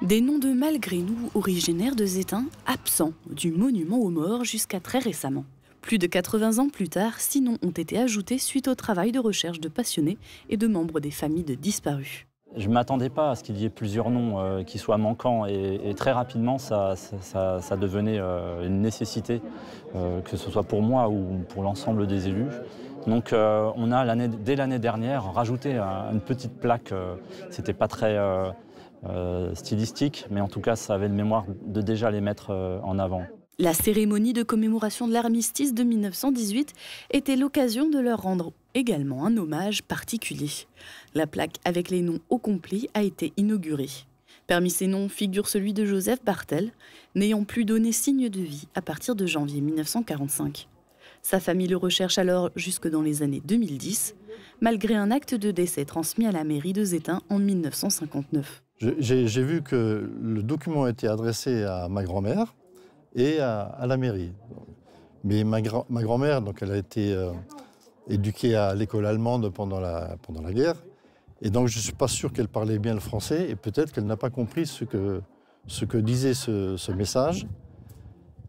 Des noms de malgré nous originaires de Zétain, absents du monument aux morts jusqu'à très récemment. Plus de 80 ans plus tard, 6 noms ont été ajoutés suite au travail de recherche de passionnés et de membres des familles de disparus. Je ne m'attendais pas à ce qu'il y ait plusieurs noms qui soient manquants et très rapidement ça devenait une nécessité, que ce soit pour moi ou pour l'ensemble des élus. Donc on a dès l'année dernière rajouté une petite plaque, c'était pas très stylistique, mais en tout cas ça avait le mémoire de déjà les mettre en avant. La cérémonie de commémoration de l'armistice de 1918 était l'occasion de leur rendre également un hommage particulier. La plaque avec les noms au complet a été inaugurée. Parmi ces noms figure celui de Joseph Bartel, n'ayant plus donné signe de vie à partir de janvier 1945. Sa famille le recherche alors jusque dans les années 2010, malgré un acte de décès transmis à la mairie de Zétain en 1959. J'ai vu que le document a été adressé à ma grand-mère et à la mairie. Mais ma grand-mère, donc elle a été éduquée à l'école allemande pendant la guerre. Et donc je ne suis pas sûr qu'elle parlait bien le français et peut-être qu'elle n'a pas compris ce que disait ce message.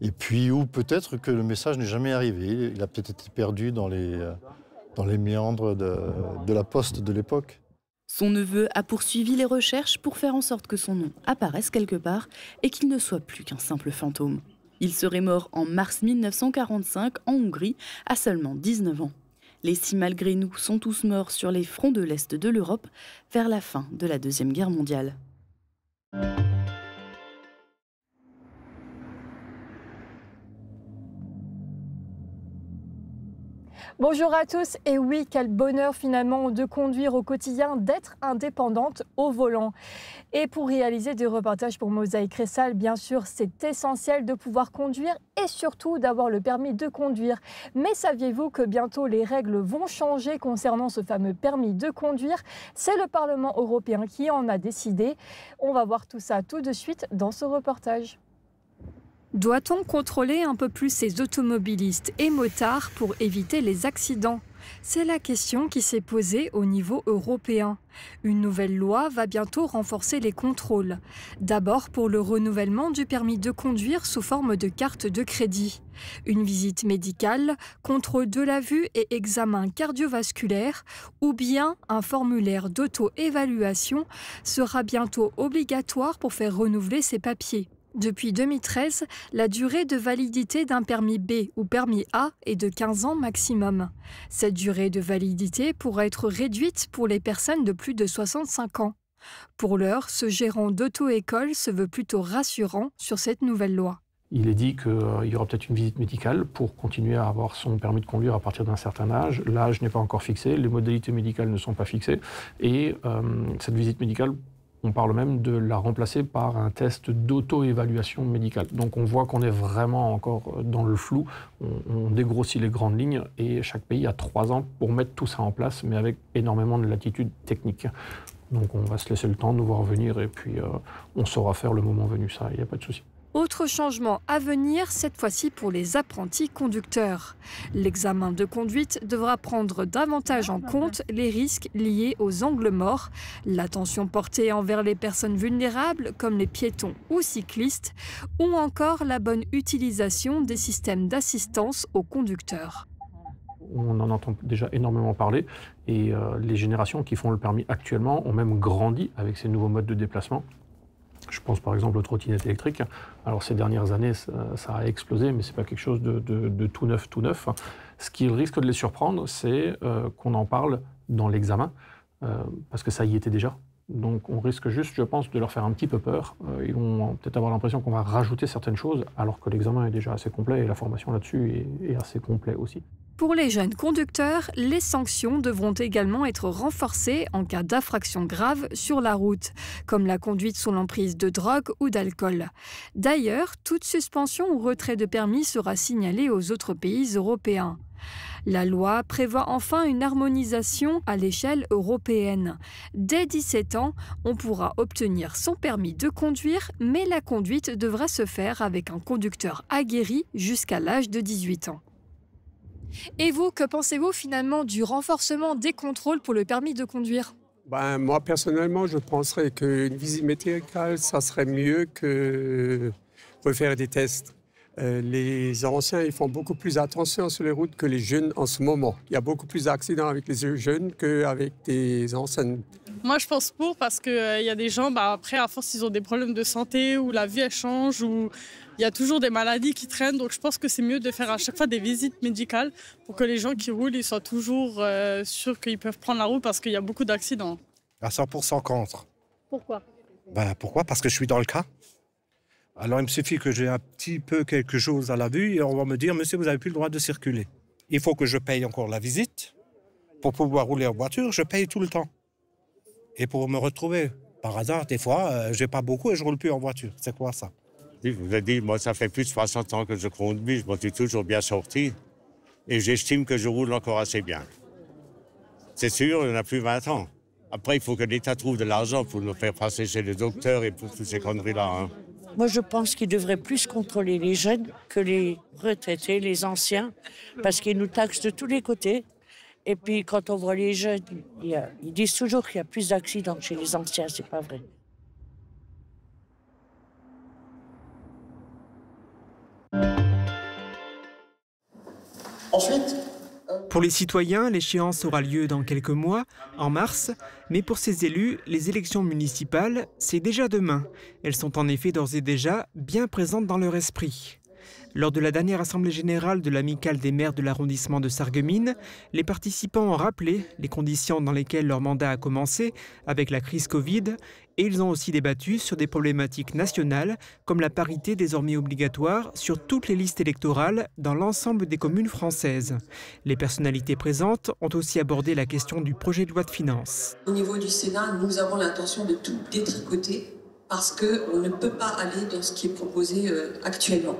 Et puis, ou peut-être que le message n'est jamais arrivé. Il a peut-être été perdu dans les méandres de la poste de l'époque. Son neveu a poursuivi les recherches pour faire en sorte que son nom apparaisse quelque part et qu'il ne soit plus qu'un simple fantôme. Il serait mort en mars 1945 en Hongrie à seulement 19 ans. Les 6 malgré nous sont tous morts sur les fronts de l'Est de l'Europe vers la fin de la Deuxième Guerre mondiale. Bonjour à tous, et oui, quel bonheur finalement de conduire au quotidien, d'être indépendante au volant. Et pour réaliser des reportages pour Mosaïque Ressal, bien sûr, c'est essentiel de pouvoir conduire et surtout d'avoir le permis de conduire. Mais saviez-vous que bientôt les règles vont changer concernant ce fameux permis de conduire? C'est le Parlement européen qui en a décidé. On va voir tout ça tout de suite dans ce reportage. Doit-on contrôler un peu plus ces automobilistes et motards pour éviter les accidents? C'est la question qui s'est posée au niveau européen. Une nouvelle loi va bientôt renforcer les contrôles. D'abord pour le renouvellement du permis de conduire sous forme de carte de crédit. Une visite médicale, contrôle de la vue et examen cardiovasculaire, ou bien un formulaire d'auto-évaluation sera bientôt obligatoire pour faire renouveler ses papiers. Depuis 2013, la durée de validité d'un permis B ou permis A est de 15 ans maximum. Cette durée de validité pourra être réduite pour les personnes de plus de 65 ans. Pour l'heure, ce gérant d'auto-école se veut plutôt rassurant sur cette nouvelle loi. Il est dit qu'il y aura peut-être une visite médicale pour continuer à avoir son permis de conduire à partir d'un certain âge. L'âge n'est pas encore fixé, les modalités médicales ne sont pas fixées et cette visite médicale, on parle même de la remplacer par un test d'auto-évaluation médicale. Donc on voit qu'on est vraiment encore dans le flou, on dégrossit les grandes lignes et chaque pays a 3 ans pour mettre tout ça en place, mais avec énormément de latitude technique. Donc on va se laisser le temps de nous voir venir et puis on saura faire le moment venu, ça, il n'y a pas de souci. Autre changement à venir, cette fois-ci pour les apprentis conducteurs. L'examen de conduite devra prendre davantage en compte les risques liés aux angles morts, l'attention portée envers les personnes vulnérables comme les piétons ou cyclistes, ou encore la bonne utilisation des systèmes d'assistance aux conducteurs. On en entend déjà énormément parler et les générations qui font le permis actuellement ont même grandi avec ces nouveaux modes de déplacement. Je pense par exemple aux trottinettes électriques. Alors ces dernières années, ça a explosé, mais ce n'est pas quelque chose de tout neuf, tout neuf. Ce qui risque de les surprendre, c'est qu'on en parle dans l'examen, parce que ça y était déjà. Donc on risque juste, je pense, de leur faire un petit peu peur. Ils vont peut-être avoir l'impression qu'on va rajouter certaines choses, alors que l'examen est déjà assez complet et la formation là-dessus est assez complète aussi. Pour les jeunes conducteurs, les sanctions devront également être renforcées en cas d'infraction grave sur la route, comme la conduite sous l'emprise de drogue ou d'alcool. D'ailleurs, toute suspension ou retrait de permis sera signalée aux autres pays européens. La loi prévoit enfin une harmonisation à l'échelle européenne. Dès 17 ans, on pourra obtenir son permis de conduire, mais la conduite devra se faire avec un conducteur aguerri jusqu'à l'âge de 18 ans. Et vous, que pensez-vous finalement du renforcement des contrôles pour le permis de conduire ? Moi, personnellement, je penserais qu'une visite médicale, ça serait mieux que refaire des tests. Les anciens, ils font beaucoup plus attention sur les routes que les jeunes en ce moment. Il y a beaucoup plus d'accidents avec les jeunes qu'avec des anciens. Moi, je pense pour parce qu'il y a des gens, après, à force, ils ont des problèmes de santé ou la vie, elle change ou il y a toujours des maladies qui traînent. Donc, je pense que c'est mieux de faire à chaque fois des visites médicales pour que les gens qui roulent, ils soient toujours sûrs qu'ils peuvent prendre la route parce qu'il y a beaucoup d'accidents. À 100% contre. Pourquoi? Pourquoi? Parce que je suis dans le cas. Alors, il me suffit que j'ai un petit peu quelque chose à la vue et on va me dire, monsieur, vous n'avez plus le droit de circuler. Il faut que je paye encore la visite. Pour pouvoir rouler en voiture, je paye tout le temps. Et pour me retrouver, par hasard, des fois, je n'ai pas beaucoup et je ne roule plus en voiture. C'est quoi ça? Je vous ai dit, moi, ça fait plus de 60 ans que je conduis. Je m'en suis toujours bien sorti. Et j'estime que je roule encore assez bien. C'est sûr, il n'y en a plus 20 ans. Après, il faut que l'État trouve de l'argent pour nous faire passer chez les docteurs et pour toutes ces conneries-là. Hein. Moi, je pense qu'ils devraient plus contrôler les jeunes que les retraités, les anciens, parce qu'ils nous taxent de tous les côtés. Et puis, quand on voit les jeunes, ils disent toujours qu'il y a plus d'accidents chez les anciens. C'est pas vrai. Ensuite, pour les citoyens, l'échéance aura lieu dans quelques mois, en mars, mais pour ces élus, les élections municipales, c'est déjà demain. Elles sont en effet d'ores et déjà bien présentes dans leur esprit. Lors de la dernière assemblée générale de l'amicale des maires de l'arrondissement de Sarreguemines, les participants ont rappelé les conditions dans lesquelles leur mandat a commencé avec la crise Covid et ils ont aussi débattu sur des problématiques nationales comme la parité désormais obligatoire sur toutes les listes électorales dans l'ensemble des communes françaises. Les personnalités présentes ont aussi abordé la question du projet de loi de finances. Au niveau du Sénat, nous avons l'intention de tout détricoter parce qu'on ne peut pas aller dans ce qui est proposé actuellement.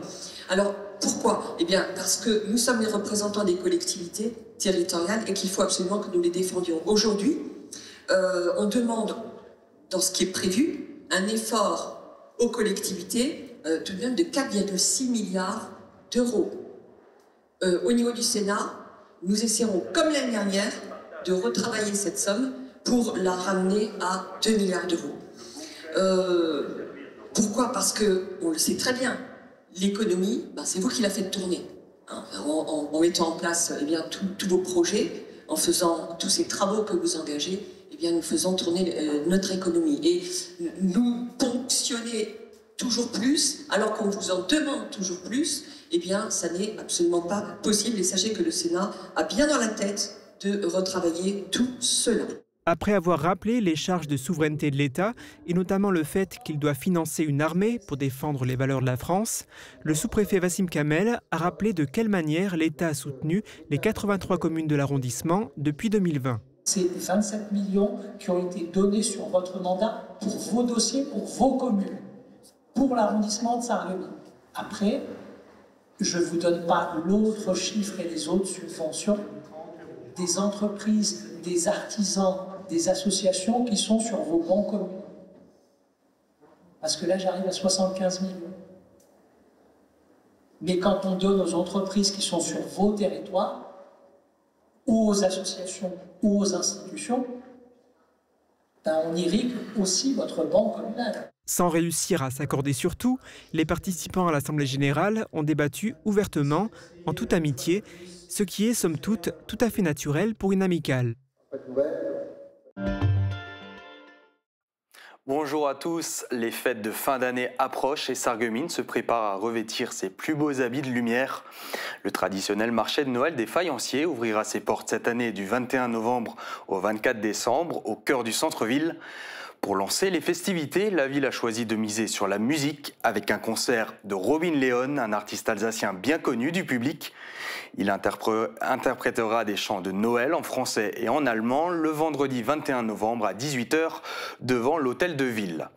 Alors, pourquoi? Eh bien, parce que nous sommes les représentants des collectivités territoriales et qu'il faut absolument que nous les défendions. Aujourd'hui, on demande, dans ce qui est prévu, un effort aux collectivités tout de même de 4,6 milliards d'euros. Au niveau du Sénat, nous essaierons, comme l'année dernière, de retravailler cette somme pour la ramener à 2 milliards d'euros. Pourquoi? Parce qu'on le sait très bien, l'économie, c'est vous qui la faites tourner. Hein, en mettant en place tous vos projets, en faisant tous ces travaux que vous engagez, nous faisons tourner notre économie. Et nous ponctionner toujours plus, alors qu'on vous en demande toujours plus, ça n'est absolument pas possible. Et sachez que le Sénat a bien dans la tête de retravailler tout cela. Après avoir rappelé les charges de souveraineté de l'État, et notamment le fait qu'il doit financer une armée pour défendre les valeurs de la France, le sous-préfet Wassim Kamel a rappelé de quelle manière l'État a soutenu les 83 communes de l'arrondissement depuis 2020. C'est 27 millions qui ont été donnés sur votre mandat pour vos dossiers, pour vos communes, pour l'arrondissement de Sarreguemines. Après, je ne vous donne pas l'autre chiffre et les autres subventions des entreprises, des artisans, des associations qui sont sur vos bancs communs. Parce que là, j'arrive à 75 millions. Mais quand on donne aux entreprises qui sont sur vos territoires, ou aux associations, ou aux institutions, on irrigue aussi votre banque communale. Sans réussir à s'accorder sur tout, les participants à l'Assemblée générale ont débattu ouvertement, en toute amitié, ce qui est, somme toute, tout à fait naturel pour une amicale. Bonjour à tous, les fêtes de fin d'année approchent et Sarreguemines se prépare à revêtir ses plus beaux habits de lumière. Le traditionnel marché de Noël des faïenciers ouvrira ses portes cette année du 21 novembre au 24 décembre au cœur du centre-ville. Pour lancer les festivités, la ville a choisi de miser sur la musique avec un concert de Robin Leon, un artiste alsacien bien connu du public. Il interprétera des chants de Noël en français et en allemand le vendredi 21 novembre à 18 h devant l'hôtel de ville.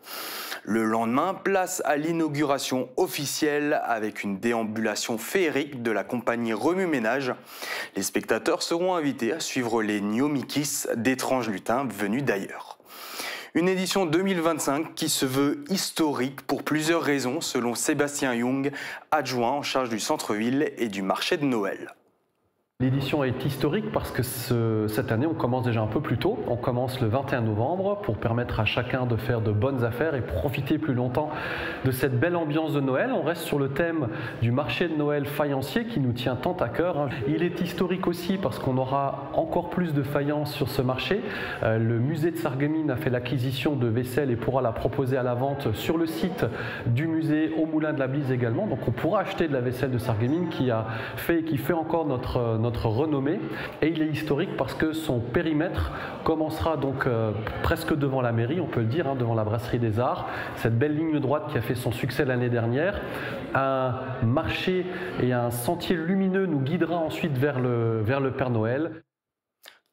Le lendemain, place à l'inauguration officielle avec une déambulation féerique de la compagnie Remue Ménage. Les spectateurs seront invités à suivre les Niomikis, d'étranges lutins venus d'ailleurs. Une édition 2025 qui se veut historique pour plusieurs raisons, selon Sébastien Young, adjoint en charge du centre-ville et du marché de Noël. L'édition est historique parce que cette année, on commence déjà un peu plus tôt. On commence le 21 novembre pour permettre à chacun de faire de bonnes affaires et profiter plus longtemps de cette belle ambiance de Noël. On reste sur le thème du marché de Noël faïencier qui nous tient tant à cœur. Il est historique aussi parce qu'on aura encore plus de faïences sur ce marché. Le musée de Sarreguemines a fait l'acquisition de vaisselle et pourra la proposer à la vente sur le site du musée au Moulin de la Bise également. Donc on pourra acheter de la vaisselle de Sarreguemines qui fait encore notre renommée, et il est historique parce que son périmètre commencera donc presque devant la mairie, on peut le dire, devant la Brasserie des Arts, cette belle ligne droite qui a fait son succès l'année dernière. Un marché et un sentier lumineux nous guidera ensuite vers le Père Noël.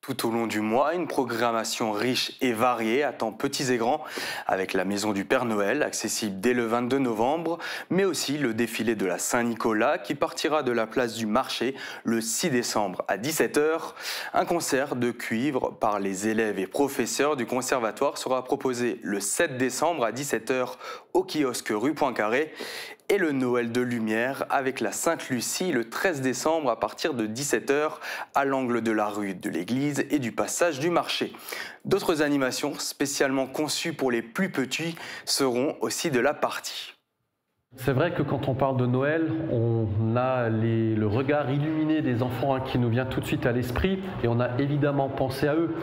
Tout au long du mois, une programmation riche et variée attend petits et grands, avec la Maison du Père Noël, accessible dès le 22 novembre, mais aussi le défilé de la Saint-Nicolas qui partira de la place du marché le 6 décembre à 17 h. Un concert de cuivre par les élèves et professeurs du conservatoire sera proposé le 7 décembre à 17 h au kiosque rue Poincaré. Et le Noël de lumière avec la Sainte-Lucie le 13 décembre à partir de 17 h à l'angle de la rue de l'église et du passage du marché. D'autres animations spécialement conçues pour les plus petits seront aussi de la partie. C'est vrai que quand on parle de Noël, on a le regard illuminé des enfants qui nous vient tout de suite à l'esprit et on a évidemment pensé à eux.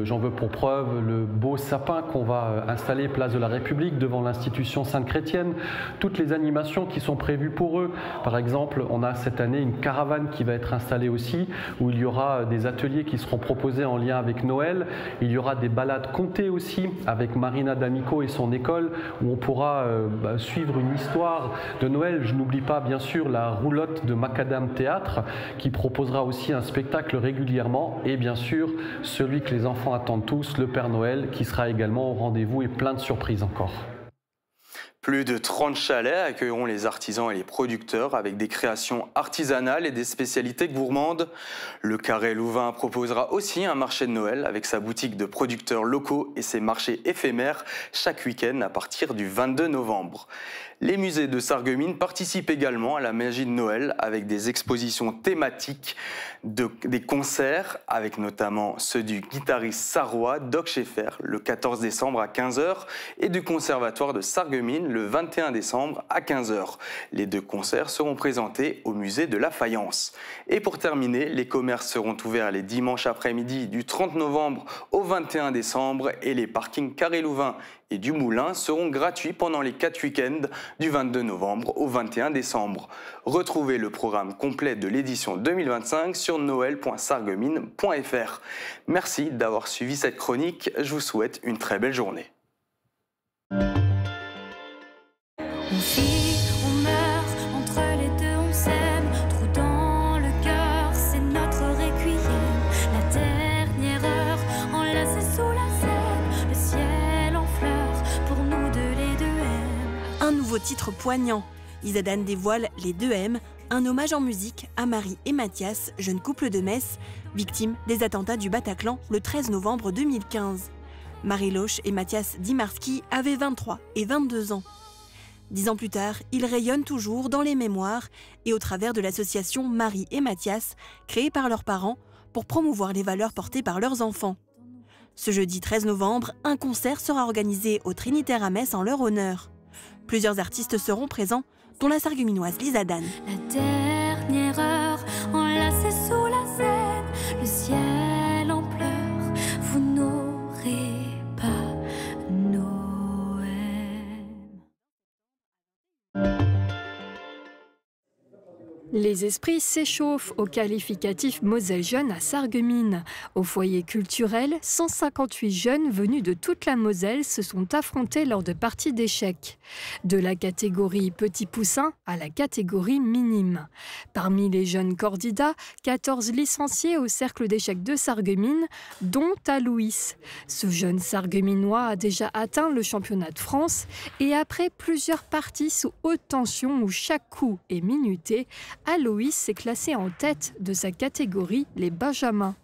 J'en veux pour preuve le beau sapin qu'on va installer place de la République devant l'institution Sainte-Chrétienne, toutes les animations qui sont prévues pour eux. Par exemple, on a cette année une caravane qui va être installée aussi, où il y aura des ateliers qui seront proposés en lien avec Noël. Il y aura des balades contées aussi avec Marina D'Amico et son école, où on pourra suivre une histoire de Noël. Je n'oublie pas bien sûr la roulotte de Macadam Théâtre qui proposera aussi un spectacle régulièrement et bien sûr celui que les enfants attendent tous, le Père Noël, qui sera également au rendez-vous et plein de surprises encore. Plus de 30 chalets accueilleront les artisans et les producteurs avec des créations artisanales et des spécialités gourmandes. Le Carré Louvain proposera aussi un marché de Noël avec sa boutique de producteurs locaux et ses marchés éphémères chaque week-end à partir du 22 novembre. Les musées de Sarreguemines participent également à la magie de Noël avec des expositions thématiques, des concerts avec notamment ceux du guitariste sarrois Doc Schaeffer le 14 décembre à 15 h et du conservatoire de Sarreguemines le 21 décembre à 15 h. Les deux concerts seront présentés au musée de la Faïence. Et pour terminer, les commerces seront ouverts les dimanches après-midi du 30 novembre au 21 décembre et les parkings Carré Louvain et du Moulin seront gratuits pendant les 4 week-ends du 22 novembre au 21 décembre. Retrouvez le programme complet de l'édition 2025 sur noël.sarreguemines.fr. Merci d'avoir suivi cette chronique. Je vous souhaite une très belle journée. On vit, on meurt, entre les deux on s'aime, trou dans le cœur, c'est notre requiem. La dernière heure, enlacée sous la Seine, le ciel en fleurs, pour nous deux les 2M. Un nouveau titre poignant. Lizadan dévoile Les 2M, un hommage en musique à Marie et Mathias, jeune couple de Metz, victimes des attentats du Bataclan le 13 novembre 2015. Marie Loche et Mathias Dimarski avaient 23 et 22 ans. 10 ans plus tard, ils rayonnent toujours dans les mémoires et au travers de l'association Marie et Mathias, créée par leurs parents pour promouvoir les valeurs portées par leurs enfants. Ce jeudi 13 novembre, un concert sera organisé au Trinitaire à Metz en leur honneur. Plusieurs artistes seront présents, dont la Sarregueminoise Lizadan. La dernière heure, enlacée sous la Seine, le ciel en pleurs, vous n'aurez pas Noël. Les esprits s'échauffent au qualificatif Moselle Jeune à Sarreguemines. Au foyer culturel, 158 jeunes venus de toute la Moselle se sont affrontés lors de parties d'échecs. De la catégorie Petit Poussin à la catégorie Minime. Parmi les jeunes candidats, 14 licenciés au cercle d'échecs de Sarreguemines, dont Aloïs. Ce jeune Sarregueminois a déjà atteint le championnat de France et après plusieurs parties sous haute tension où chaque coup est minuté, Aloïs s'est classé en tête de sa catégorie, les Benjamins.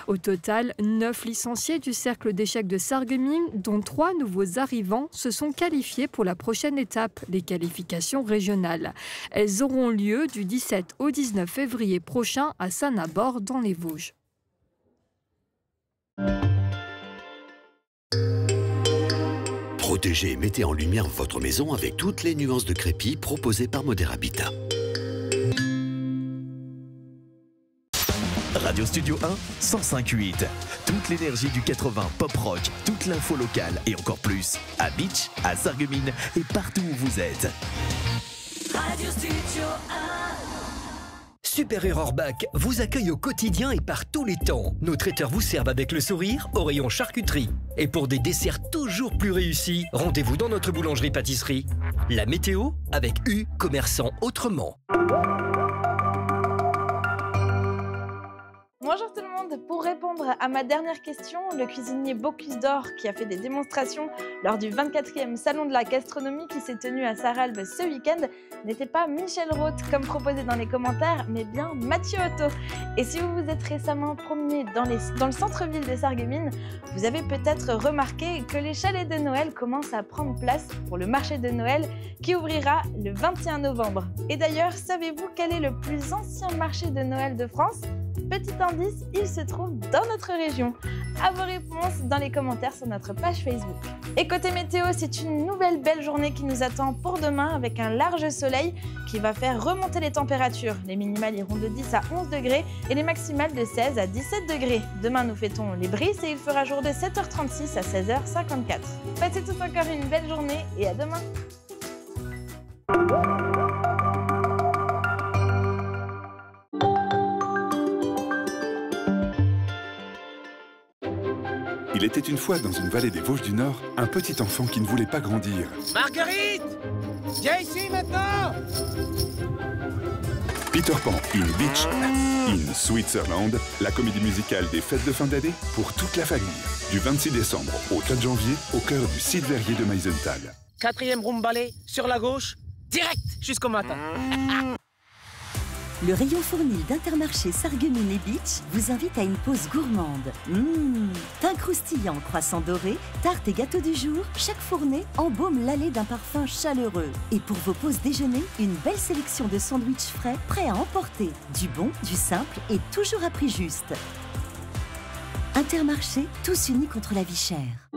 Au total, 9 licenciés du cercle d'échecs de Sarreguemines, dont 3 nouveaux arrivants, se sont qualifiés pour la prochaine étape, les qualifications régionales. Elles auront lieu du 17 au 19 février prochain à Saint-Nabord dans les Vosges. Protégez et mettez en lumière votre maison avec toutes les nuances de crépi proposées par Modèle Habitat. Radio Studio 1, 105.8. Toute l'énergie du 80 pop rock, toute l'info locale et encore plus. À Beach, à Sarreguemines et partout où vous êtes. Radio Studio 1. Super Error Bac vous accueille au quotidien et par tous les temps. Nos traiteurs vous servent avec le sourire au rayon charcuterie. Et pour des desserts toujours plus réussis, rendez-vous dans notre boulangerie-pâtisserie. La météo avec U, commerçant autrement. Bonjour tout le monde, pour répondre à ma dernière question, le cuisinier Bocuse d'Or qui a fait des démonstrations lors du 24e Salon de la gastronomie qui s'est tenu à Sarralbe ce week-end n'était pas Michel Roth comme proposé dans les commentaires, mais bien Mathieu Otto. Et si vous vous êtes récemment promené dans le centre-ville de Sarreguemines, vous avez peut-être remarqué que les chalets de Noël commencent à prendre place pour le marché de Noël qui ouvrira le 21 novembre. Et d'ailleurs, savez-vous quel est le plus ancien marché de Noël de France ? Petit indice, il se trouve dans notre région. À vos réponses dans les commentaires sur notre page Facebook. Et côté météo, c'est une nouvelle belle journée qui nous attend pour demain avec un large soleil qui va faire remonter les températures. Les minimales iront de 10 à 11 degrés et les maximales de 16 à 17 degrés. Demain, nous fêtons les brises et il fera jour de 7h36 à 16h54. Passez tous encore une belle journée et à demain. Il était une fois dans une vallée des Vosges du Nord, un petit enfant qui ne voulait pas grandir. Marguerite! Viens ici maintenant! Peter Pan in Beach, in Switzerland, la comédie musicale des fêtes de fin d'année pour toute la famille. Du 26 décembre au 4 janvier, au cœur du site verrier de Meisenthal. 4e room balai, sur la gauche, direct jusqu'au matin. Le rayon fournil d'Intermarché Sarreguemines et Beach vous invite à une pause gourmande. Pain croustillant, croissant doré, tarte et gâteau du jour, chaque fournée embaume l'allée d'un parfum chaleureux. Et pour vos pauses déjeuner, une belle sélection de sandwichs frais, prêts à emporter. Du bon, du simple et toujours à prix juste. Intermarché, tous unis contre la vie chère.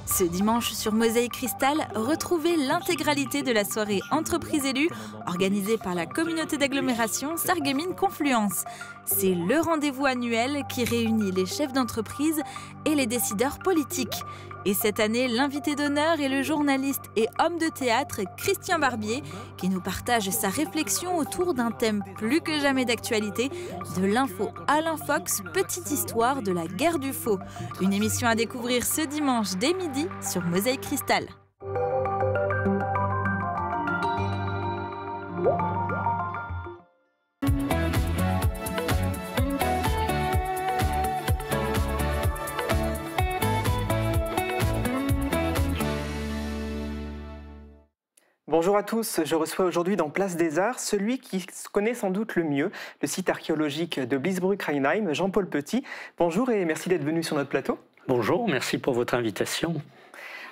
Ce dimanche sur Mosaïque Cristal, retrouvez l'intégralité de la soirée Entreprise élue organisée par la communauté d'agglomération Sarreguemines Confluence. C'est le rendez-vous annuel qui réunit les chefs d'entreprise et les décideurs politiques. Et cette année, l'invité d'honneur est le journaliste et homme de théâtre Christian Barbier qui nous partage sa réflexion autour d'un thème plus que jamais d'actualité, de l'info à l'infox, petite histoire de la guerre du faux. Une émission à découvrir ce dimanche dès midi sur Mosaïque Cristal. Bonjour à tous, je reçois aujourd'hui dans Place des Arts celui qui connaît sans doute le mieux le site archéologique de Bliesbruck-Rheinheim, Jean-Paul Petit. Bonjour et merci d'être venu sur notre plateau. Bonjour, merci pour votre invitation.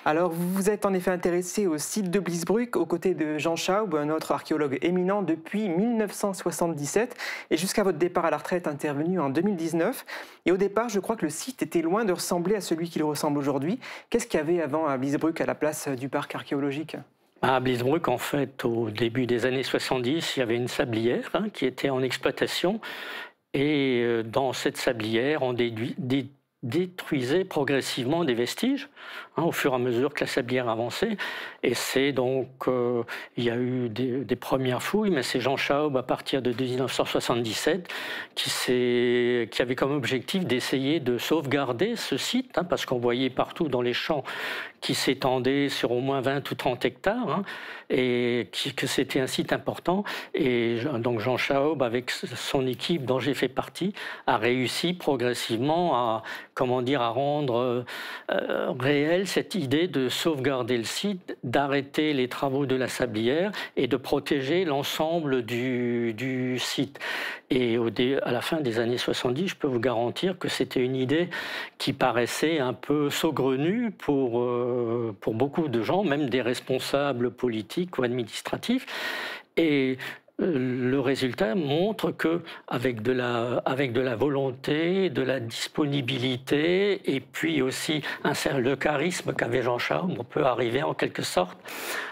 Alors, vous vous êtes en effet intéressé au site de Bliesbruck aux côtés de Jean Schaub, un autre archéologue éminent depuis 1977 et jusqu'à votre départ à la retraite intervenu en 2019. Et au départ, je crois que le site était loin de ressembler à celui qu'il ressemble aujourd'hui. Qu'est-ce qu'il y avait avant à Bliesbruck à la place du parc archéologique ? À Bliesbruck, en fait, au début des années 70, il y avait une sablière qui était en exploitation. Et dans cette sablière, on détruisait progressivement des vestiges au fur et à mesure que la sablière avançait. Et c'est donc, il y a eu des premières fouilles, mais c'est Jean Schaub, à partir de 1977, qui avait comme objectif d'essayer de sauvegarder ce site, parce qu'on voyait partout dans les champs qui s'étendait sur au moins 20 ou 30 hectares, hein, et que c'était un site important. Et donc Jean Chaob, avec son équipe dont j'ai fait partie, a réussi progressivement à, comment dire, à rendre réelle cette idée de sauvegarder le site, d'arrêter les travaux de la sablière et de protéger l'ensemble du site. Et à la fin des années 70, je peux vous garantir que c'était une idée qui paraissait un peu saugrenue pour beaucoup de gens, même des responsables politiques ou administratifs. Et le résultat montre que avec de la volonté, de la disponibilité et puis aussi le charisme qu'avait Jean Chaob, on peut arriver en quelque sorte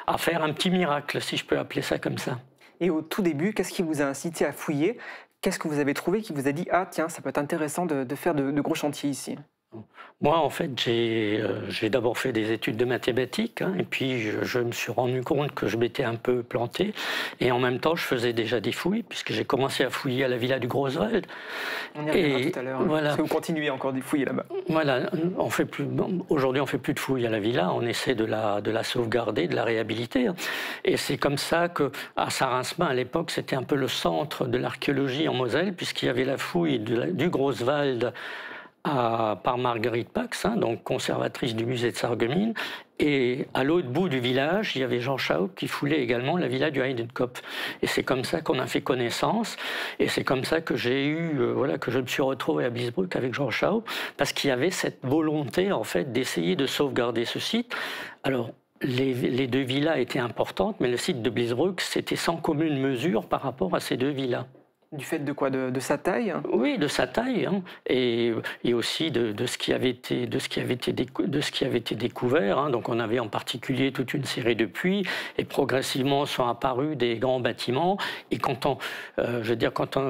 à faire un petit miracle, si je peux appeler ça comme ça. Et au tout début, qu'est-ce qui vous a incité à fouiller? Qu'est-ce que vous avez trouvé qui vous a dit « Ah tiens, ça peut être intéressant de faire de gros chantiers ici » ? Moi, en fait, j'ai d'abord fait des études de mathématiques, hein, et puis je me suis rendu compte que je m'étais un peu planté. Et en même temps, je faisais déjà des fouilles, puisque j'ai commencé à fouiller à la villa du Groswald. On y reviendra tout à l'heure. Voilà. Parce que vous continuez encore des fouilles là-bas. Voilà. Aujourd'hui, on ne fait plus de fouilles à la villa. On essaie de la sauvegarder, de la réhabiliter. Hein. Et c'est comme ça qu'à Sarinsbain, à l'époque, c'était un peu le centre de l'archéologie en Moselle, puisqu'il y avait la fouille du Groswald par Marguerite Pax, hein, donc conservatrice du musée de Sarreguemines. Et à l'autre bout du village, il y avait Jean Chaob qui foulait également la villa du Heidenkopf. Et c'est comme ça qu'on a fait connaissance. Et c'est comme ça que que je me suis retrouvé à Bliesbruck avec Jean Chaob, parce qu'il y avait cette volonté, en fait, d'essayer de sauvegarder ce site. Alors, les deux villas étaient importantes, mais le site de Bliesbruck, c'était sans commune mesure par rapport à ces deux villas. Du fait de quoi? De sa taille? Oui, de sa taille, hein, et aussi de ce qui avait été découvert. Hein. Donc on avait en particulier toute une série de puits, et progressivement sont apparus des grands bâtiments. Et quand on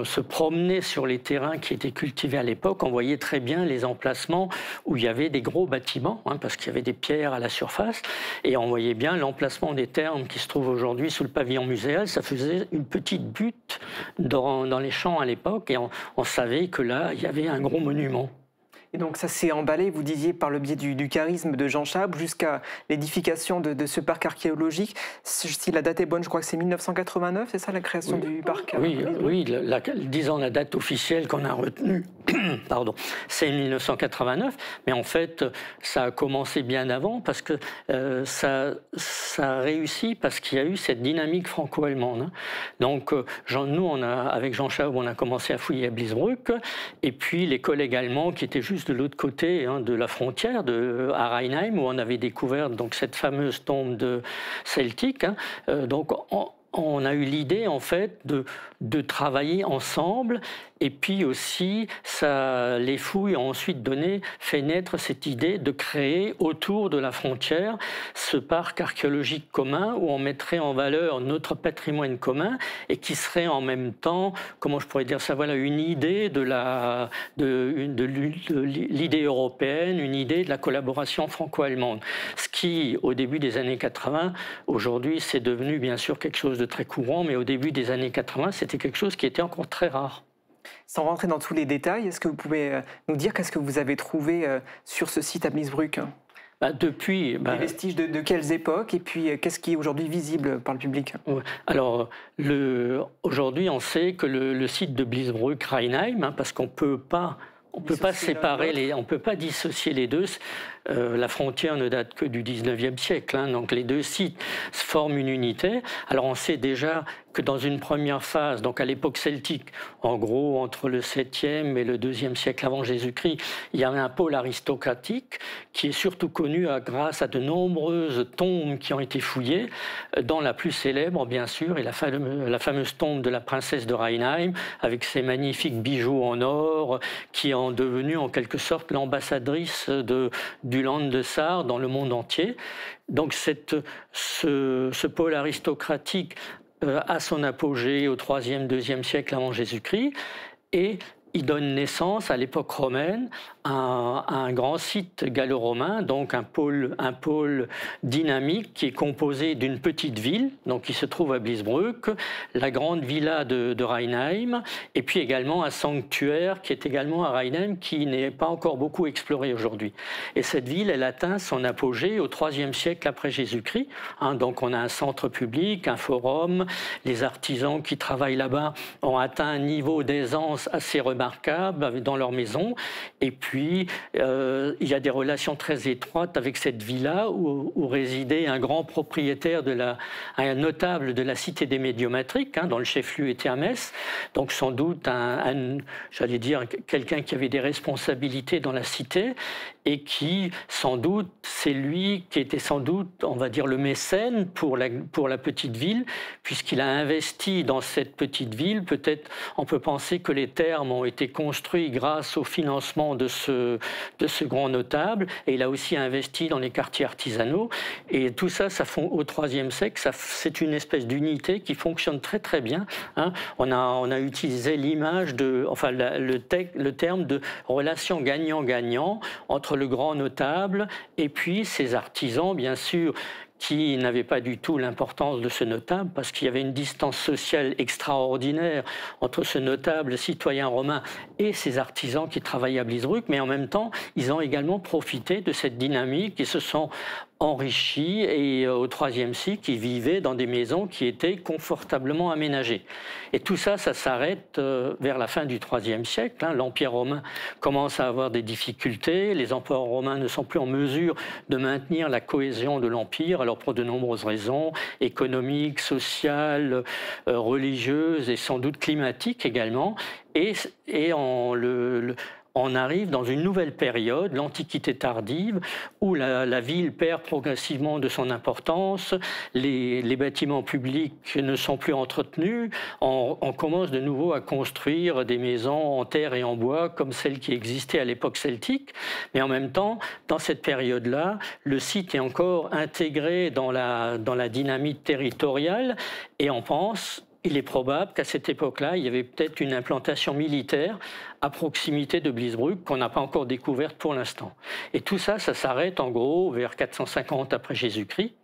se promenait sur les terrains qui étaient cultivés à l'époque, on voyait très bien les emplacements où il y avait des gros bâtiments, hein, parce qu'il y avait des pierres à la surface, et on voyait bien l'emplacement des thermes qui se trouvent aujourd'hui sous le pavillon muséal. Ça faisait une petite butte dans les champs à l'époque, et on savait que là, il y avait un gros monument. Et donc ça s'est emballé, vous disiez, par le biais du charisme de Jean Chaob jusqu'à l'édification de ce parc archéologique. Si la date est bonne, je crois que c'est 1989, c'est ça la création du parc? Oui, disons la date officielle qu'on a retenue, pardon, c'est 1989, mais en fait, ça a commencé bien avant, parce que ça a réussi parce qu'il y a eu cette dynamique franco-allemande. Hein. Donc, nous, avec Jean Chaob, on a commencé à fouiller à Bliesbruck, et puis les collègues allemands qui étaient juste de l'autre côté, hein, de la frontière, à Rheinheim, où on avait découvert donc, cette fameuse tombe de celtique. Hein. Donc, on a eu l'idée, en fait, de travailler ensemble. Et puis aussi, les fouilles ont ensuite fait naître cette idée de créer autour de la frontière ce parc archéologique commun où on mettrait en valeur notre patrimoine commun et qui serait en même temps, comment je pourrais dire ça, voilà, une idée de l'idée européenne, une idée de la collaboration franco-allemande. Ce qui, au début des années 80, aujourd'hui, c'est devenu bien sûr quelque chose de très courant, mais au début des années 80, c'était quelque chose qui était encore très rare. Sans rentrer dans tous les détails, est-ce que vous pouvez nous dire qu'est-ce que vous avez trouvé sur ce site à Bliesbruck? Des vestiges de quelles époques, et puis qu'est-ce qui est aujourd'hui visible par le public? Alors, aujourd'hui, on sait que le site de Bliesbruck-Rheinheim, hein, parce qu'on ne peut pas séparer on ne peut pas dissocier les deux. La frontière ne date que du 19e siècle, hein, donc les deux sites forment une unité. Alors on sait déjà que dans une première phase, donc à l'époque celtique, en gros entre le 7e et le 2e siècle avant Jésus-Christ, il y avait un pôle aristocratique qui est surtout connu grâce à de nombreuses tombes qui ont été fouillées, dont la plus célèbre bien sûr est la fameuse tombe de la princesse de Rheinheim, avec ses magnifiques bijoux en or, qui est devenue en quelque sorte l'ambassadrice du Land de Sarre dans le monde entier. Donc ce pôle aristocratique a son apogée au 3e, 2e siècle avant Jésus-Christ, et il donne naissance à l'époque romaine à un grand site gallo-romain, donc un pôle dynamique qui est composé d'une petite ville, donc qui se trouve à Bliesbruck, la grande villa de Rheinheim, et puis également un sanctuaire qui est également à Rheinheim, qui n'est pas encore beaucoup exploré aujourd'hui. Et cette ville, elle atteint son apogée au IIIe siècle après Jésus-Christ. Donc on a un centre public, un forum, les artisans qui travaillent là-bas ont atteint un niveau d'aisance assez remarquable dans leur maison. Et puis, il y a des relations très étroites avec cette villa où résidait un grand propriétaire, un notable de la cité des Médiomatriques, dont le chef-lieu était à Metz. Donc, sans doute, j'allais dire, quelqu'un qui avait des responsabilités dans la cité et qui, sans doute, c'est lui qui était sans doute, on va dire, le mécène pour la petite ville, puisqu'il a investi dans cette petite ville. Peut-être, on peut penser que les thermes ont été construits grâce au financement de ce grand notable, et il a aussi investi dans les quartiers artisanaux. Et tout ça, au IIIe siècle, c'est une espèce d'unité qui fonctionne très très bien. On a utilisé l'image le terme de relation gagnant-gagnant entre le grand notable et puis ses artisans, bien sûr, qui n'avaient pas du tout l'importance de ce notable, parce qu'il y avait une distance sociale extraordinaire entre ce notable citoyen romain et ses artisans qui travaillaient à Bliesbruck, mais en même temps, ils ont également profité de cette dynamique et se sont enrichis, et au IIIe siècle, ils vivaient dans des maisons qui étaient confortablement aménagées. Et tout ça, ça s'arrête vers la fin du IIIe siècle. L'Empire romain commence à avoir des difficultés, les empereurs romains ne sont plus en mesure de maintenir la cohésion de l'Empire, alors pour de nombreuses raisons, économiques, sociales, religieuses et sans doute climatiques également. Et on arrive dans une nouvelle période, l'Antiquité tardive, où la ville perd progressivement de son importance, les bâtiments publics ne sont plus entretenus, on commence de nouveau à construire des maisons en terre et en bois comme celles qui existaient à l'époque celtique, mais en même temps, dans cette période-là, le site est encore intégré dans la dynamique territoriale, et on pense... Il est probable qu'à cette époque-là, il y avait peut-être une implantation militaire à proximité de Bliesbruck qu'on n'a pas encore découverte pour l'instant. Et tout ça, ça s'arrête en gros vers 450 après Jésus-Christ.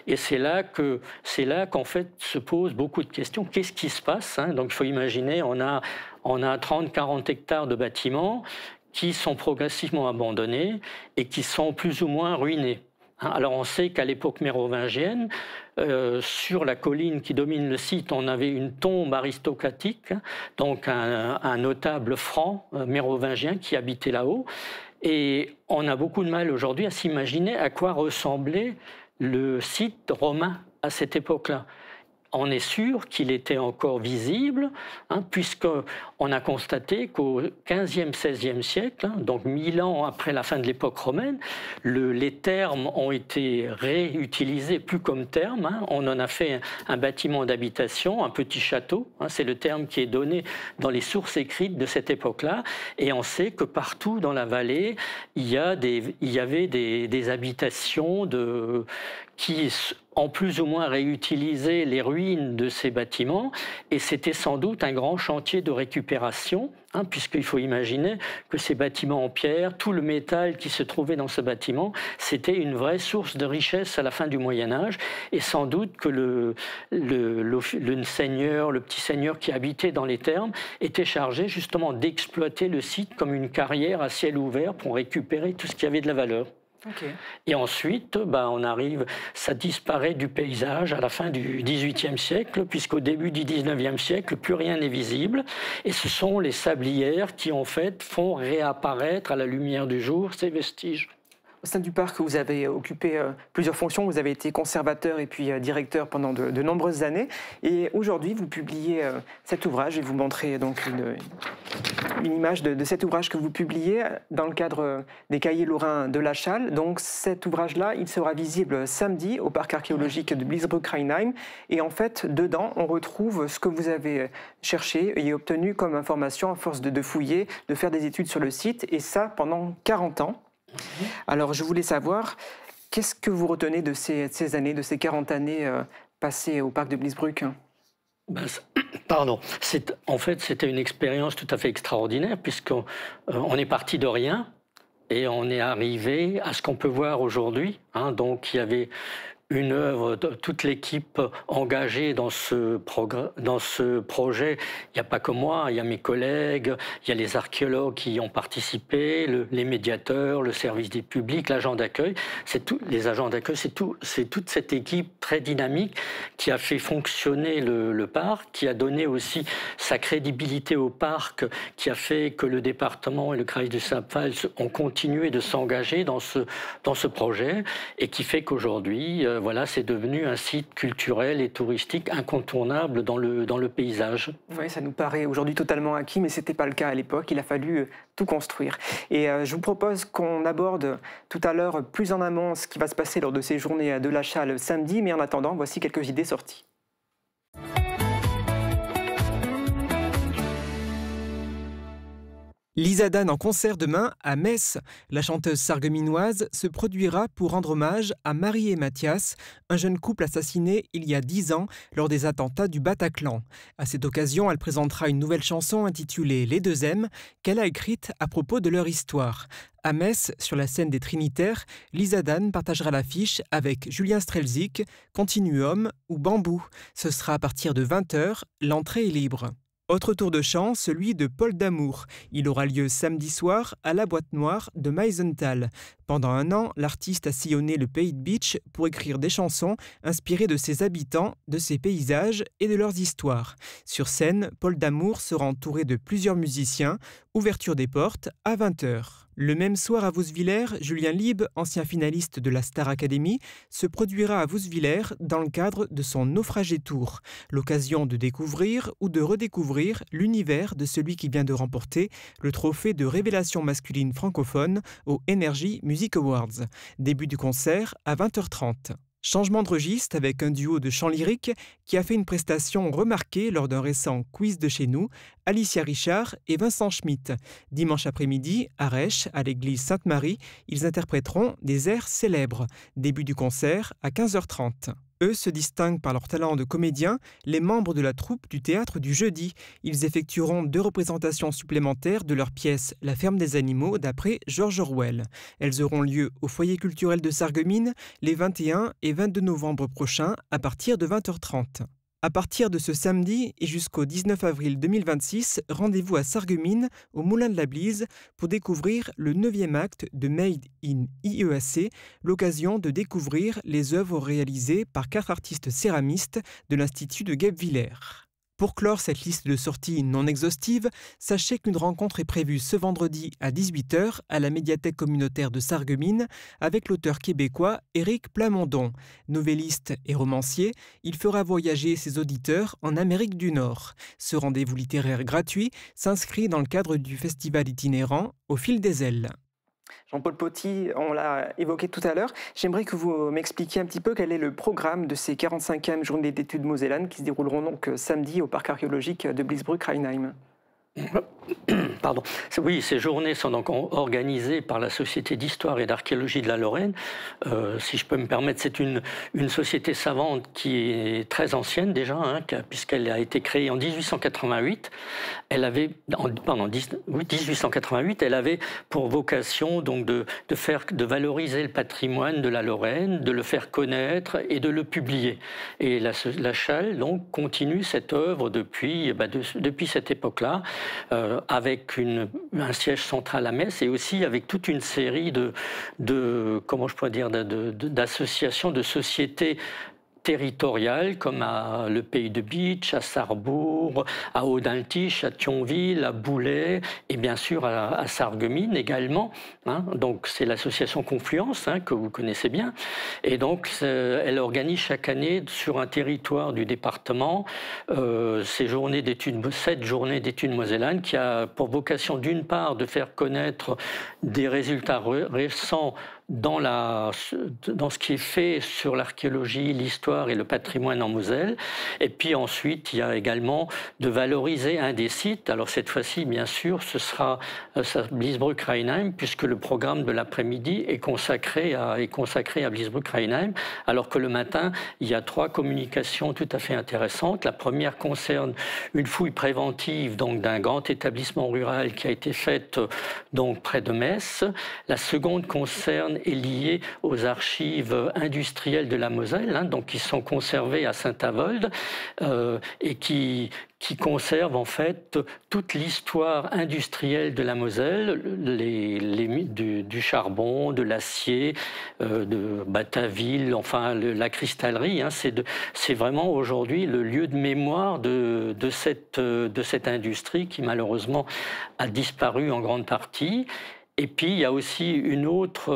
Et c'est là qu'en fait se posent beaucoup de questions. Qu'est-ce qui se passe? Donc il faut imaginer, on a 30-40 hectares de bâtiments qui sont progressivement abandonnés et qui sont plus ou moins ruinés. Alors on sait qu'à l'époque mérovingienne, sur la colline qui domine le site, on avait une tombe aristocratique, donc un notable franc mérovingien qui habitait là-haut. Et on a beaucoup de mal aujourd'hui à s'imaginer à quoi ressemblait le site romain à cette époque-là. On est sûr qu'il était encore visible, puisqu'on a constaté qu'au XVe, XVIe siècle, donc 1000 ans après la fin de l'époque romaine, les thermes ont été réutilisés plus comme thermes. On en a fait un bâtiment d'habitation, un petit château. C'est le terme qui est donné dans les sources écrites de cette époque-là. Et on sait que partout dans la vallée, il y avait des habitations qui ont plus ou moins réutilisé les ruines de ces bâtiments, et c'était sans doute un grand chantier de récupération, puisqu'il faut imaginer que ces bâtiments en pierre, tout le métal qui se trouvait dans ce bâtiment, c'était une vraie source de richesse à la fin du Moyen-Âge, et sans doute que le petit seigneur qui habitait dans les thermes était chargé justement d'exploiter le site comme une carrière à ciel ouvert pour récupérer tout ce qui avait de la valeur. Okay. Et ensuite, ça disparaît du paysage à la fin du XVIIIe siècle, puisqu'au début du XIXe siècle, plus rien n'est visible. Et ce sont les sablières qui, en fait, font réapparaître à la lumière du jour ces vestiges. Au sein du parc, vous avez occupé plusieurs fonctions. Vous avez été conservateur et puis directeur pendant de nombreuses années. Et aujourd'hui, vous publiez cet ouvrage. Je vais vous montrer donc une image de cet ouvrage que vous publiez dans le cadre des Cahiers lorrains de la Châle. Donc cet ouvrage-là, il sera visible samedi au parc archéologique de Bliesbruck-Rheinheim. Et en fait, dedans, on retrouve ce que vous avez cherché et obtenu comme information à force de fouiller, de faire des études sur le site. Et ça, pendant 40 ans. Alors, je voulais savoir, qu'est-ce que vous retenez de ces années, de ces 40 années passées au parc de Bliesbruck? Pardon. En fait, c'était une expérience tout à fait extraordinaire, puisqu'on est parti de rien et on est arrivé à ce qu'on peut voir aujourd'hui. Hein. Donc, il y avait une œuvre, toute l'équipe engagée dans ce projet. Il n'y a pas que moi, il y a mes collègues, il y a les archéologues qui y ont participé, les médiateurs, le service des publics, l'agent d'accueil. Les agents d'accueil, c'est toute cette équipe très dynamique qui a fait fonctionner le parc, qui a donné aussi sa crédibilité au parc, qui a fait que le département et le Kreis de Saint-Pfalz ont continué de s'engager dans ce projet, et qui fait qu'aujourd'hui, voilà, c'est devenu un site culturel et touristique incontournable dans le paysage. Oui, ça nous paraît aujourd'hui totalement acquis, mais ce n'était pas le cas à l'époque. Il a fallu tout construire. Et je vous propose qu'on aborde tout à l'heure plus en amont ce qui va se passer lors de ces journées de l'achat le samedi. Mais en attendant, voici quelques idées sorties. Lisa Dan en concert demain à Metz. La chanteuse sarregueminoise se produira pour rendre hommage à Marie et Mathias, un jeune couple assassiné il y a 10 ans lors des attentats du Bataclan. À cette occasion, elle présentera une nouvelle chanson intitulée Les Deux M qu'elle a écrite à propos de leur histoire. À Metz, sur la scène des Trinitaires, Lisa Dan partagera l'affiche avec Julien Strelzik, Continuum ou Bambou. Ce sera à partir de 20h, l'entrée est libre. Autre tour de chant, celui de Paul Damour. Il aura lieu samedi soir à la Boîte Noire de Meisenthal. Pendant un an, l'artiste a sillonné le pays de Bitche pour écrire des chansons inspirées de ses habitants, de ses paysages et de leurs histoires. Sur scène, Paul Damour sera entouré de plusieurs musiciens. Ouverture des portes à 20h. Le même soir à Vousvillers, Julien Lieb, ancien finaliste de la Star Academy, se produira à Vousvillers dans le cadre de son Naufragé Tour. L'occasion de découvrir ou de redécouvrir l'univers de celui qui vient de remporter le trophée de révélation masculine francophone aux Energy Music Awards. Début du concert à 20h30. Changement de registre avec un duo de chant lyrique qui a fait une prestation remarquée lors d'un récent quiz de chez nous, Alicia Richard et Vincent Schmitt. Dimanche après-midi, à Reich, à l'église Sainte-Marie, ils interpréteront des airs célèbres. Début du concert à 15h30. Eux se distinguent par leur talent de comédiens, les membres de la troupe du Théâtre du Jeudi. Ils effectueront 2 représentations supplémentaires de leur pièce La ferme des animaux d'après George Orwell. Elles auront lieu au foyer culturel de Sarreguemines les 21 et 22 novembre prochains à partir de 20h30. À partir de ce samedi et jusqu'au 19 avril 2026, rendez-vous à Sarreguemines, au Moulin de la Blise, pour découvrir le 9e acte de Made in IEAC, l'occasion de découvrir les œuvres réalisées par 4 artistes céramistes de l'Institut de Guebwiller. Pour clore cette liste de sorties non exhaustive, sachez qu'une rencontre est prévue ce vendredi à 18h à la médiathèque communautaire de Sarreguemines avec l'auteur québécois Éric Plamondon. Novelliste et romancier, il fera voyager ses auditeurs en Amérique du Nord. Ce rendez-vous littéraire gratuit s'inscrit dans le cadre du festival itinérant Au fil des ailes. Jean-Paul Poty, on l'a évoqué tout à l'heure. J'aimerais que vous m'expliquiez un petit peu quel est le programme de ces 45e journées d'études Mosellanes qui se dérouleront donc samedi au parc archéologique de Bliesbruck-Rheinheim. Pardon. Oui, ces journées sont donc organisées par la Société d'histoire et d'archéologie de la Lorraine. Si je peux me permettre, c'est une société savante qui est très ancienne déjà, hein, puisqu'elle a été créée en 1888. Elle avait, 1888, elle avait pour vocation donc de valoriser le patrimoine de la Lorraine, de le faire connaître et de le publier. Et la Chale donc continue cette œuvre depuis cette époque-là. Avec un siège central à Metz et aussi avec toute une série d'associations, de sociétés territoriales comme à le Pays de Bitche, à Sarrebourg, à Audintiche, à Thionville, à Boulay et bien sûr à Sarreguemines également. Hein. Donc c'est l'association Confluence que vous connaissez bien. Et donc elle organise chaque année sur un territoire du département cette journée d'études mosellanes qui a pour vocation d'une part de faire connaître des résultats récents dans ce qui est fait sur l'archéologie, l'histoire et le patrimoine en Moselle. Et puis ensuite, il y a également de valoriser un des sites. Alors cette fois-ci, bien sûr, ce sera Bliesbruck-Rheinheim, puisque le programme de l'après-midi est consacré à Bliesbruck-Rheinheim, alors que le matin, il y a 3 communications tout à fait intéressantes. La première concerne une fouille préventive donc d'un grand établissement rural qui a été faite donc près de Metz. La seconde concerne est liée aux archives industrielles de la Moselle, hein, donc qui sont conservées à Saint-Avold et qui conserve en fait toute l'histoire industrielle de la Moselle, du charbon, de l'acier, de Batavill, enfin la cristallerie. Hein, c'est vraiment aujourd'hui le lieu de mémoire de cette industrie qui malheureusement a disparu en grande partie. Et puis, il y a aussi une autre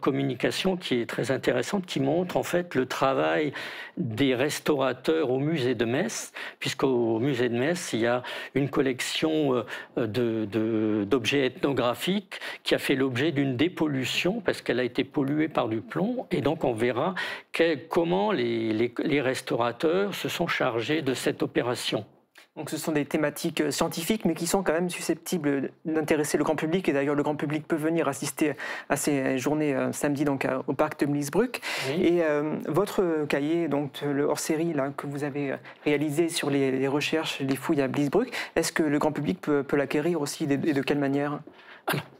communication qui est très intéressante, qui montre en fait le travail des restaurateurs au musée de Metz, puisqu'au musée de Metz, il y a une collection d'objets ethnographiques qui a fait l'objet d'une dépollution, parce qu'elle a été polluée par du plomb. Et donc, on verra comment les restaurateurs se sont chargés de cette opération. Donc ce sont des thématiques scientifiques, mais qui sont quand même susceptibles d'intéresser le grand public. Et d'ailleurs, le grand public peut venir assister à ces journées samedi donc, au parc de Bliesbruck. Oui. Et votre cahier, donc le hors-série que vous avez réalisé sur les recherches, les fouilles à Bliesbruck, est-ce que le grand public peut l'acquérir aussi et de quelle manière?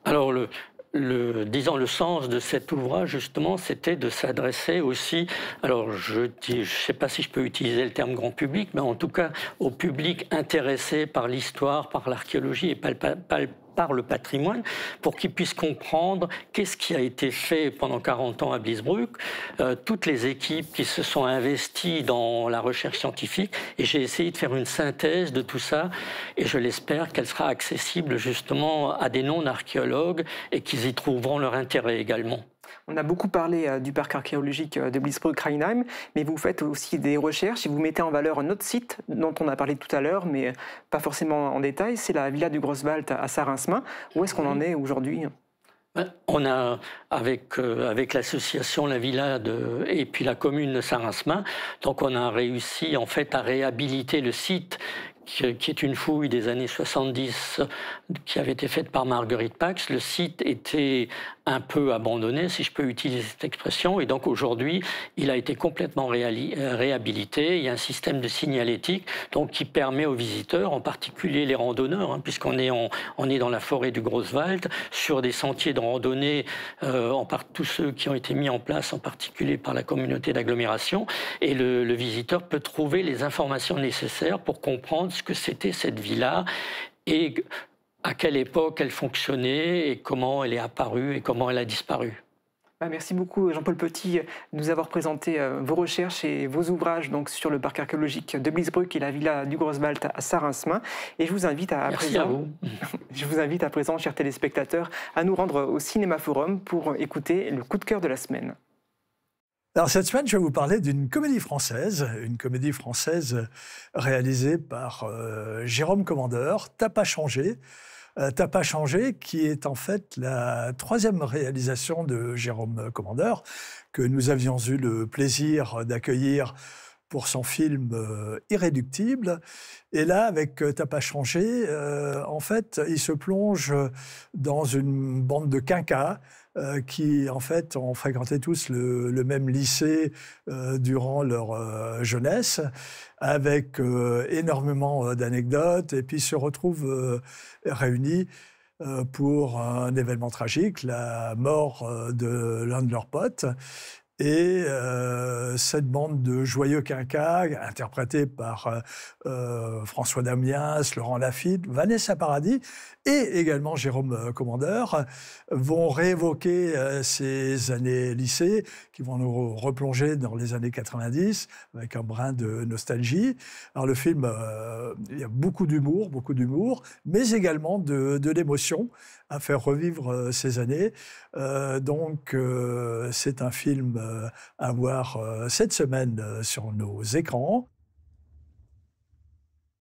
Alors disons, le sens de cet ouvrage, justement, c'était de s'adresser aussi, alors je ne sais pas si je peux utiliser le terme grand public, mais en tout cas au public intéressé par l'histoire, par l'archéologie et par le patrimoine, pour qu'ils puissent comprendre qu'est-ce qui a été fait pendant 40 ans à Bliesbruck, toutes les équipes qui se sont investies dans la recherche scientifique, et j'ai essayé de faire une synthèse de tout ça, et je l'espère qu'elle sera accessible justement à des non-archéologues et qu'ils y trouveront leur intérêt également. On a beaucoup parlé du parc archéologique de Bliesbruck-Rheinheim, mais vous faites aussi des recherches et vous mettez en valeur un autre site dont on a parlé tout à l'heure, mais pas forcément en détail, c'est la villa du Grosswald à Sarrinsmin. Où est-ce qu'on en est aujourd'hui ? On a, avec l'association La Villa et puis la commune de Sarrinsmin, donc on a réussi en fait à réhabiliter le site qui est une fouille des années 70 qui avait été faite par Marguerite Pax. Le site était un peu abandonné, si je peux utiliser cette expression, et donc aujourd'hui, il a été complètement réhabilité. Il y a un système de signalétique donc, qui permet aux visiteurs, en particulier les randonneurs, hein, puisqu'on est dans la forêt du Grosswald, sur des sentiers de randonnée, tous ceux qui ont été mis en place, en particulier par la communauté d'agglomération, et le visiteur peut trouver les informations nécessaires pour comprendre ce que c'était cette villa et à quelle époque elle fonctionnait et comment elle est apparue et comment elle a disparu. Merci beaucoup Jean-Paul Petit de nous avoir présenté vos recherches et vos ouvrages donc, sur le parc archéologique de Bliesbruck et la villa du Grosswald à Sarrinsmin. Et je vous invite je vous invite à présent, chers téléspectateurs, à nous rendre au Cinéma Forum pour écouter le coup de cœur de la semaine. Alors cette semaine, je vais vous parler d'une comédie française réalisée par Jérôme Commandeur, T'as pas changé. T'as pas changé, qui est en fait la 3e réalisation de Jérôme Commandeur, que nous avions eu le plaisir d'accueillir pour son film Irréductible. Et là, avec T'as pas changé, en fait, il se plonge dans une bande de quinquas qui, en fait, ont fréquenté tous le même lycée durant leur jeunesse, avec énormément d'anecdotes, et puis se retrouvent réunis pour un événement tragique, la mort de l'un de leurs potes. Et cette bande de joyeux quinquas, interprétée par François Damiens, Laurent Lafitte, Vanessa Paradis et également Jérôme Commandeur, vont réévoquer ces années lycée, qui vont nous replonger dans les années 90, avec un brin de nostalgie. Alors le film, il y a beaucoup d'humour, mais également de l'émotion à faire revivre ces années. Donc c'est un film à voir cette semaine sur nos écrans.